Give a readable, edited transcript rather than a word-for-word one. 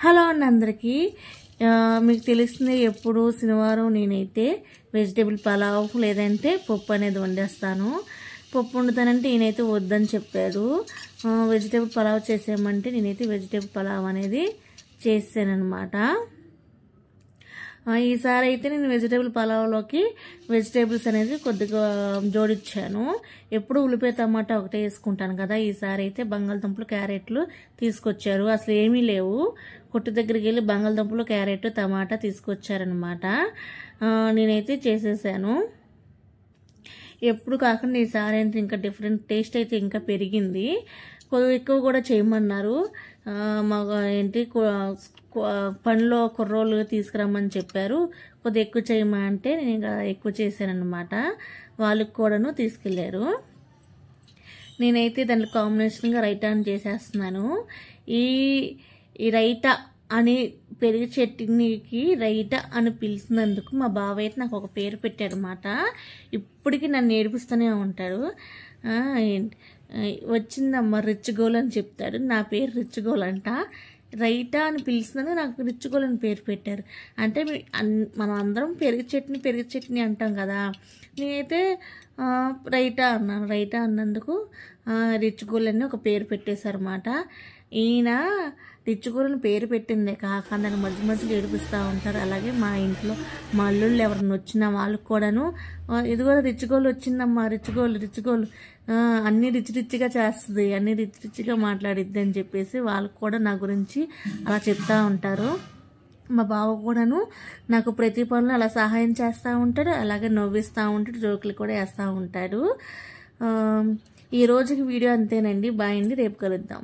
Hello అండి అందరికీ మీకు తెలిసిందే ఎప్పుడు శనివారం నేనైతే వెజిటేబుల్ పలావ్ లేదంటే పప్పు అనేది వండేస్తాను. పప్పు వండుతానంటే ఈయనైతే వద్దని చెప్పాడు. వెజిటేబుల్ పలావ్ చేసేయమంటే నేనైతే వెజిటేబుల్ పలావ్ అనేది చేసానన్నమాట. ఈసారి అయితే నేను వెజిటేబుల్ పలావ్లోకి వెజిటేబుల్స్ అనేది కొద్దిగా జోడించాను. ఎప్పుడు ఉల్లిపాయ టమాటా ఒకటే వేసుకుంటాను కదా, ఈసారి అయితే బంగాళదుంపలు క్యారెట్లు తీసుకొచ్చారు. అసలు ఏమీ లేవు. కొట్టు దగ్గరికి వెళ్ళి బంగాళదుంపలు క్యారెట్ టమాటా తీసుకొచ్చారనమాట. నేనైతే చేసేసాను. ఎప్పుడు కాకుండా ఈసారి అయితే ఇంకా డిఫరెంట్ టేస్ట్ అయితే ఇంకా పెరిగింది. కొద్దిగా ఎక్కువ కూడా చేయమన్నారు. పనిలో కుర్రోళ్ళు తీసుకురమ్మని చెప్పారు. కొద్దిగా ఎక్కువ చేయమంటే నేను ఇంకా ఎక్కువ చేశానన్నమాట. వాళ్ళకి కూడాను తీసుకెళ్ళారు. నేనైతే దాంట్లో కాంబినేషన్గా రైతా అని చేసేస్తున్నాను. ఈ రైతా అని పెరుగు చట్నీకి రైతా అని పిలిచినందుకు మా బావ అయితే నాకు ఒక పేరు పెట్టాడనమాట. ఇప్పటికీ నన్ను ఏడిపిస్తూనే ఉంటాడు. వచ్చిందమ్మ రిచ్ గోల్ అని చెప్తాడు. నా పేరు రిచ్ గోల్ అంట. రైతా అని పిలిచినందుకు నాకు రిచ్ గోల్ అని పేరు పెట్టారు. అంటే మనం అందరం పెరుగు చట్నీ అంటాం కదా, నేనైతే రైతా అన్నాను. రైతా అన్నందుకు రిచ్ గోల్ అని ఒక పేరు పెట్టేశారన్నమాట. ఈయన రిచ్ గోల్ అని పేరు పెట్టిందే కాక నన్ను మధ్య మధ్యలో ఏడిపిస్తూ ఉంటారు. అలాగే మా ఇంట్లో మా అల్లుళ్ళు ఎవరిని వచ్చినా వాళ్ళకి కూడాను ఇది కూడా రిచ్ గోల్ వచ్చిందమ్మా, రిచ్ గోల్ అన్ని రిచ్గా చేస్తుంది, అన్ని రిచ్గా మాట్లాడిద్ది అని చెప్పేసి వాళ్ళకు కూడా నా గురించి అలా చెప్తా ఉంటారు. మా బావ కూడాను నాకు ప్రతి పనులు అలా సహాయం చేస్తూ ఉంటాడు. అలాగే నవ్విస్తూ ఉంటాడు, జోకులు కూడా వేస్తూ ఉంటాడు. ఈ రోజుకి వీడియో అంతేనండి. బాయ్ అండి, రేపు కలుద్దాం.